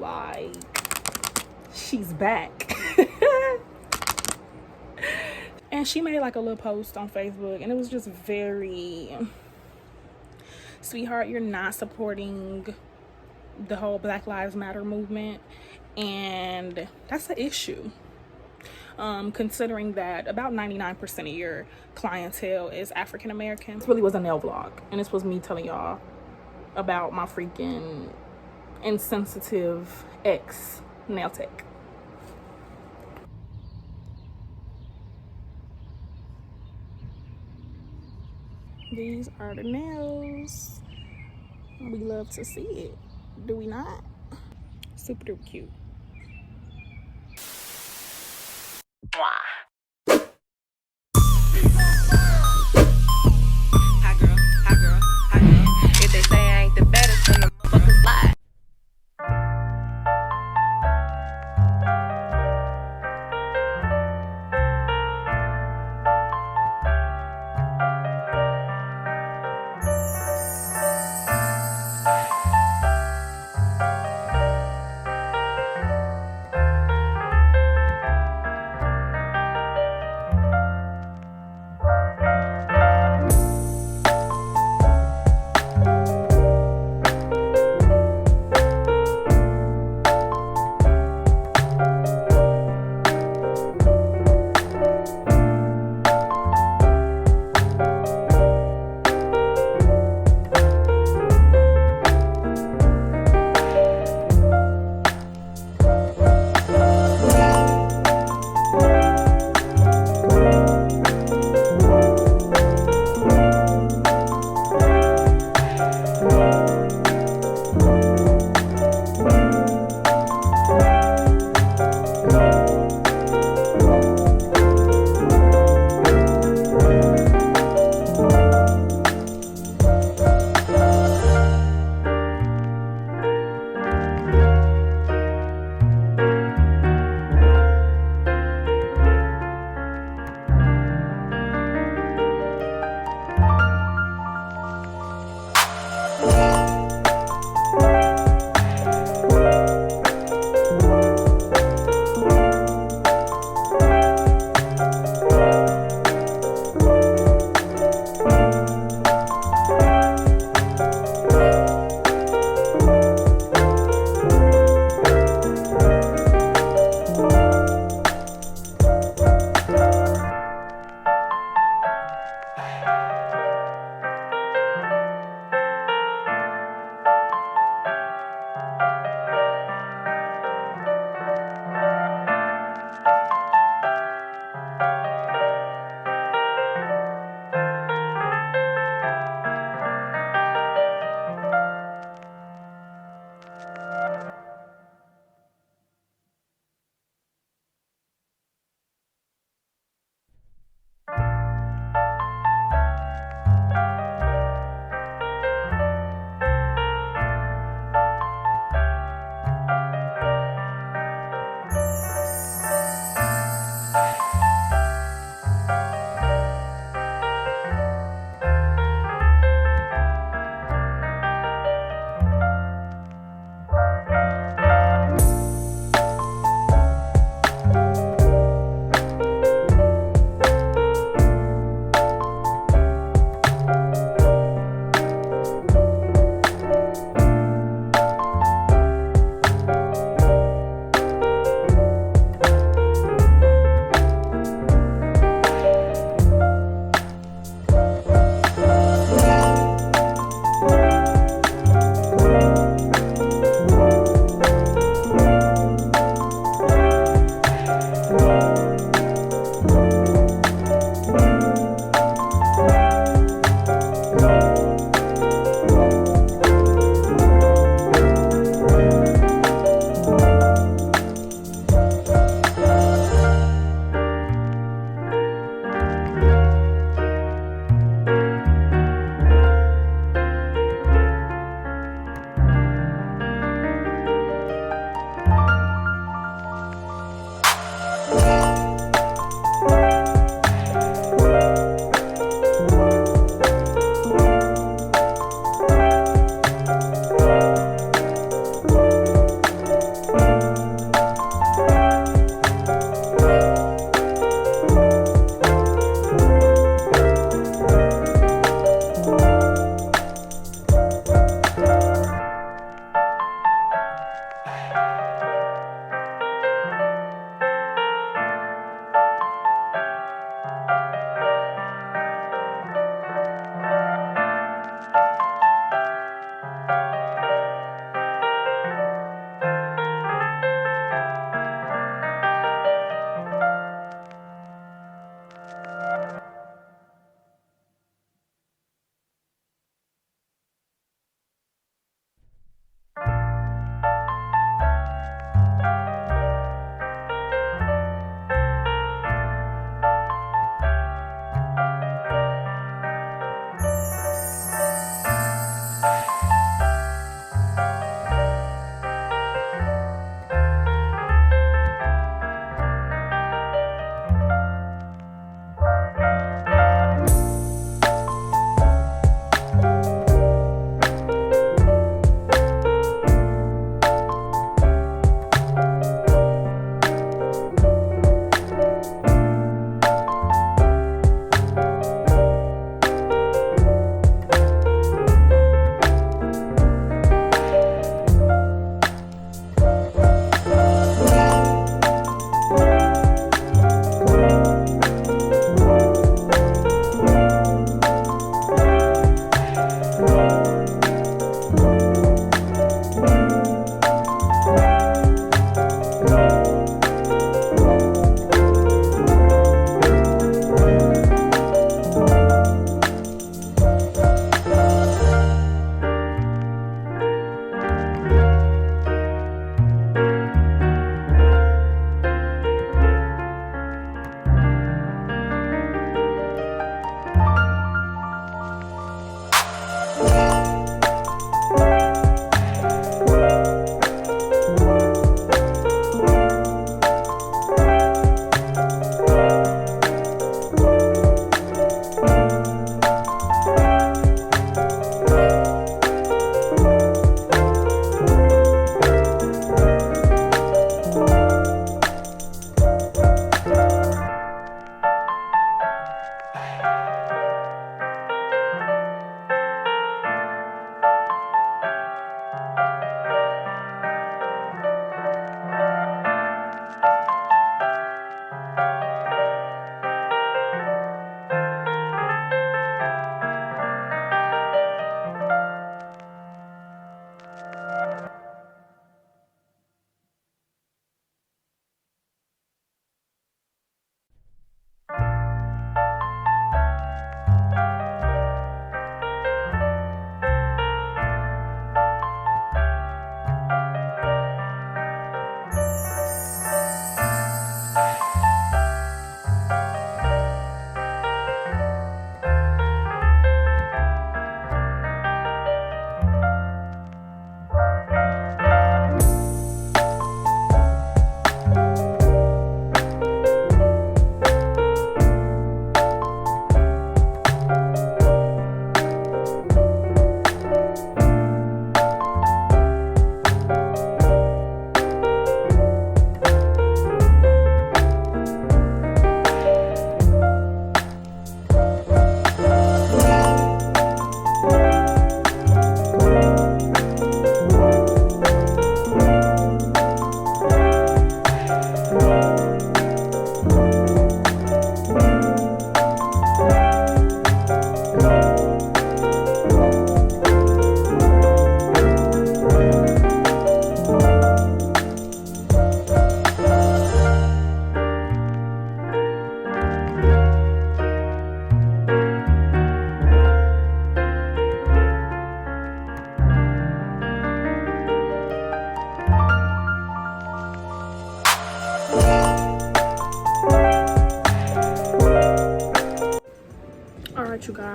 like, she's back. And she made like a little post on Facebook, and it was just very, sweetheart, you're not supporting the whole Black Lives Matter movement, and that's an issue. Considering that about 99% of your clientele is African American. This really was a nail vlog, and this was me telling y'all about my freaking insensitive ex nail tech. These are the nails. We love to see it, do we not? Super duper cute. If they say I ain't the baddest, then the motherfuckers lie.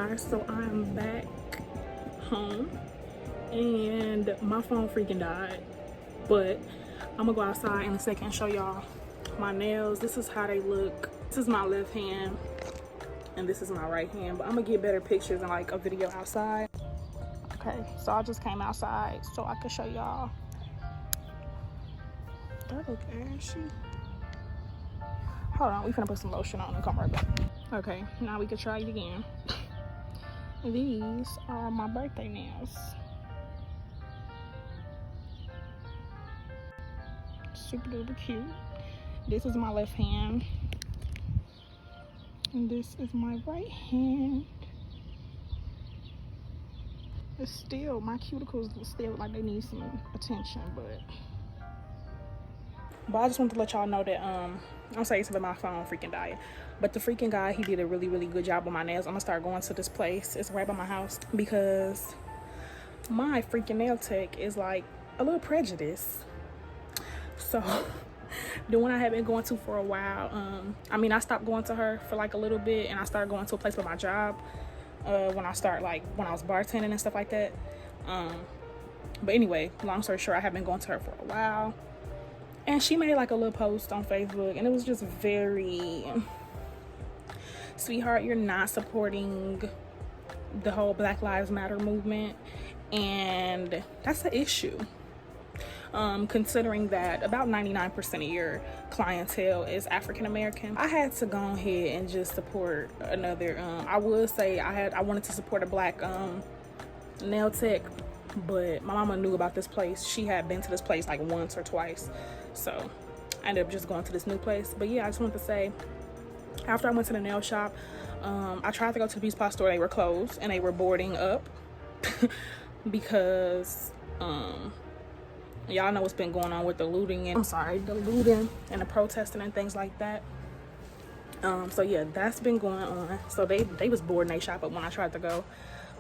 guys, so I am back home and my phone freaking died, but I'm gonna go outside in a second and show y'all my nails. This is how they look. This is my left hand and this is my right hand, but I'm gonna get better pictures and like a video outside. Okay, so I just came outside so I can show y'all. That look ashy. Hold on, we finna put some lotion on and come right back. Okay, now we can try it again. These are my birthday nails. Super duper cute. This is my left hand. And this is my right hand. It's still, my cuticles still like they need some attention, but I just wanted to let y'all know that I'm saying something, my phone freaking died, but the freaking guy, he did a really good job with my nails. I'm gonna start going to this place. It's right by my house because my freaking nail tech is like a little prejudiced. So the one I had been going to for a while, I mean, I stopped going to her for like a little bit and I started going to a place with my job when I was bartending and stuff like that. But anyway, long story short, I have been going to her for a while. And she made like a little post on Facebook and it was just very, sweetheart, you're not supporting the whole Black Lives Matter movement. And that's the issue. Considering that about 99% of your clientele is African American, I had to go ahead and just support another, I would say I wanted to support a black nail tech, but my mama knew about this place. She had been to this place like once or twice, so I ended up just going to this new place. But yeah, I just wanted to say, after I went to the nail shop, I tried to go to the beauty supply store. They were closed and they were boarding up because y'all know what's been going on with the looting and the protesting and things like that. So yeah, that's been going on. So they was boarding their shop up when I tried to go.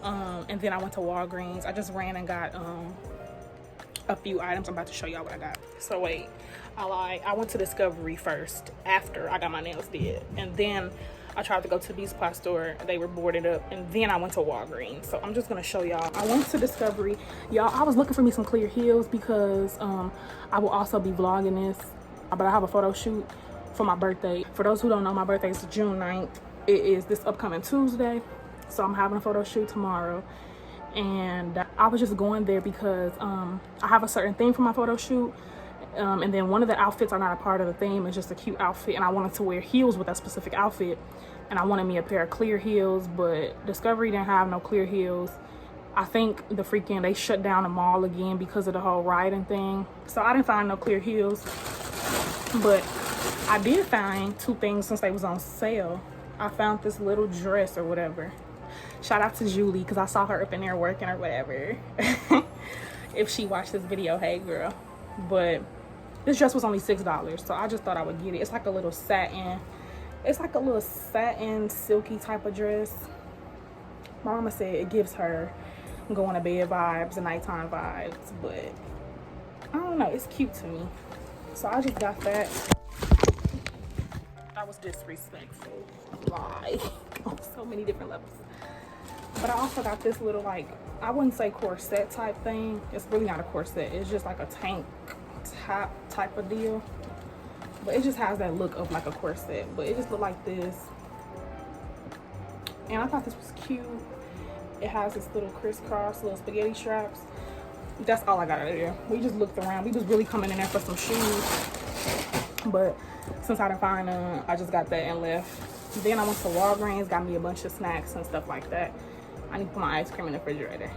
And then I went to Walgreens. I just ran and got a few items. I'm about to show y'all what I got. So wait, I lied. I went to Discovery first after I got my nails did, and then I tried to go to the beauty supply store. They were boarded up, and then I went to Walgreens. So I'm just gonna show y'all. I went to Discovery, y'all. I was looking for me some clear heels because I will also be vlogging this, but I have a photo shoot for my birthday. For those who don't know, my birthday is June 9th. It is this upcoming Tuesday, so I'm having a photo shoot tomorrow. And I was just going there because I have a certain theme for my photo shoot, and then one of the outfits are not a part of the theme. It's just a cute outfit, and I wanted to wear heels with that specific outfit, and I wanted me a pair of clear heels, but Discovery didn't have no clear heels. I think they shut down the mall again because of the whole rioting thing, so I didn't find no clear heels. But I did find two things since they was on sale. I found this little dress or whatever. Shout out to Julie, because I saw her up in there working or whatever. If she watched this video, hey girl. But this dress was only $6, so I just thought I would get it. It's like a little satin. It's like a little satin, silky type of dress. My mama said it gives her going to bed vibes and nighttime vibes, but I don't know. It's cute to me. So I just got that. That was disrespectful. Lie. On so many different levels. But I also got this little, like, I wouldn't say corset type thing. It's really not a corset. It's just like a tank top type of deal. But it just has that look of like a corset. But it just looked like this. And I thought this was cute. It has this little crisscross, little spaghetti straps. That's all I got out of there. We just looked around. We was really coming in there for some shoes. But since I didn't find them, I just got that and left. Then I went to Walgreens, got me a bunch of snacks and stuff like that. I need to put my ice cream in the refrigerator.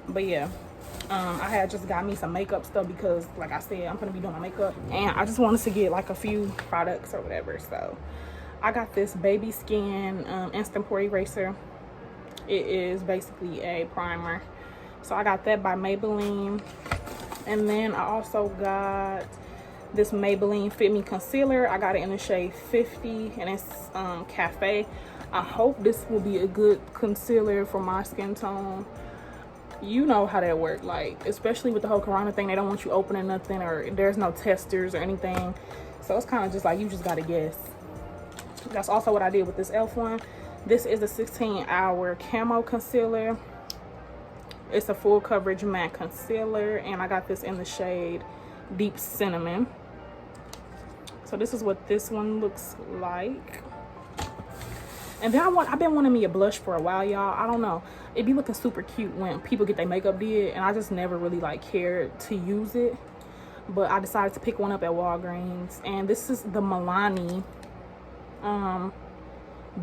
But yeah, I had just got me some makeup stuff because, like I said, I'm gonna be doing my makeup, and I just wanted to get like a few products or whatever. So I got this Baby Skin instant pore eraser. It is basically a primer. So I got that by Maybelline. And then I also got this Maybelline Fit Me concealer. I got it in the shade 50, and it's Cafe. I hope this will be a good concealer for my skin tone. You know how that works, like, especially with the whole corona thing. They don't want you opening nothing, or there's no testers or anything, so it's kind of just like you just gotta guess. That's also what I did with this e.l.f. one. This is a 16-hour camo concealer. It's a full coverage matte concealer, and I got this in the shade Deep Cinnamon. So this is what this one looks like. And then I've been wanting me a blush for a while, y'all. I don't know, it be looking super cute when people get their makeup did, and I just never really like cared to use it. But I decided to pick one up at Walgreens, and this is the Milani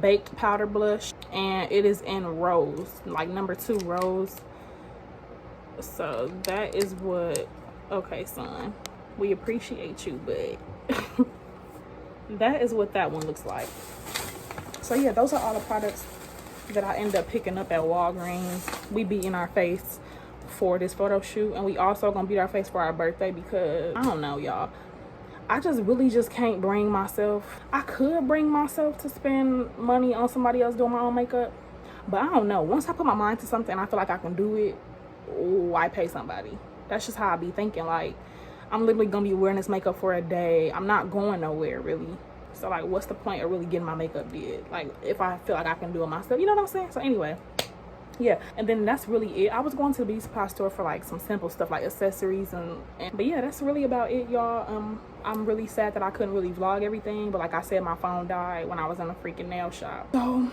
baked powder blush, and it is in rose, like number 2 rose. So that is what, okay son, we appreciate you, but that is what that one looks like. So yeah, those are all the products that I end up picking up at Walgreens. We beating our face for this photo shoot, and we also gonna beat our face for our birthday, because I don't know, y'all, I just really just can't bring myself. I could bring myself to spend money on somebody else doing my own makeup, but I don't know, once I put my mind to something, I feel like I can do it, why pay somebody? That's just how I be thinking. Like, I'm literally gonna be wearing this makeup for a day. I'm not going nowhere really, so like what's the point of really getting my makeup did, like if I feel like I can do it myself, you know what I'm saying? So anyway, yeah, and then that's really it. I was going to the beauty supply store for like some simple stuff like accessories and but yeah, that's really about it, y'all. I'm really sad that I couldn't really vlog everything, but like I said, my phone died when I was in a freaking nail shop. So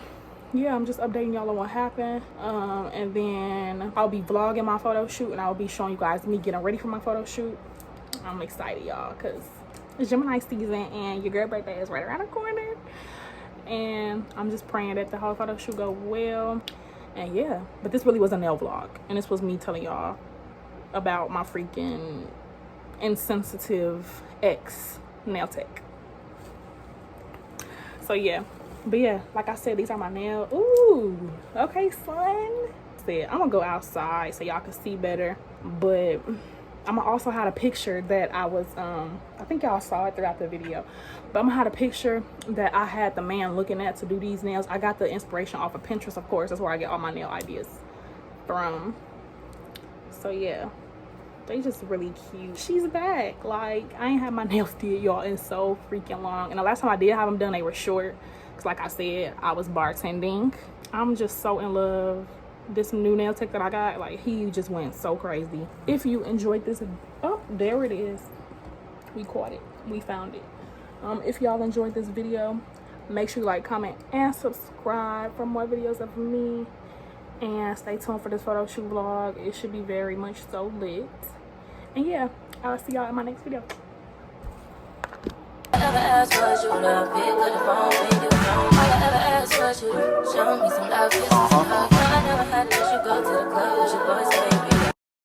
yeah, I'm just updating y'all on what happened. And then I'll be vlogging my photo shoot, and I'll be showing you guys me getting ready for my photo shoot. I'm excited, y'all, because it's Gemini season and your girl birthday is right around the corner, and I'm just praying that the whole photo shoot go well. And yeah, but this really was a nail vlog, and this was me telling y'all about my freaking insensitive ex nail tech. So yeah, but yeah, like I said, these are my nails. Ooh, okay son. I'm gonna go outside so y'all can see better, but I'm gonna also have a picture that I was I think y'all saw it throughout the video, but I'm gonna have a picture that I had the man looking at to do these nails. I got the inspiration off of Pinterest, of course. That's where I get all my nail ideas from. So yeah, they just really cute. She's back. Like, I ain't had my nails did, y'all, in so freaking long, and the last time I did have them done, they were short, because like I said, I was bartending. I'm just so in love. This new nail tech that I got, like, he just went so crazy. If you enjoyed this, oh, there it is, we caught it, we found it. If y'all enjoyed this video, make sure you like, comment, and subscribe for more videos of me, and stay tuned for this photo shoot vlog. It should be very much so lit. And yeah, I'll see y'all in my next video. Ever ask what you love, pick up the phone when you home. All I ever ask was you show me some love.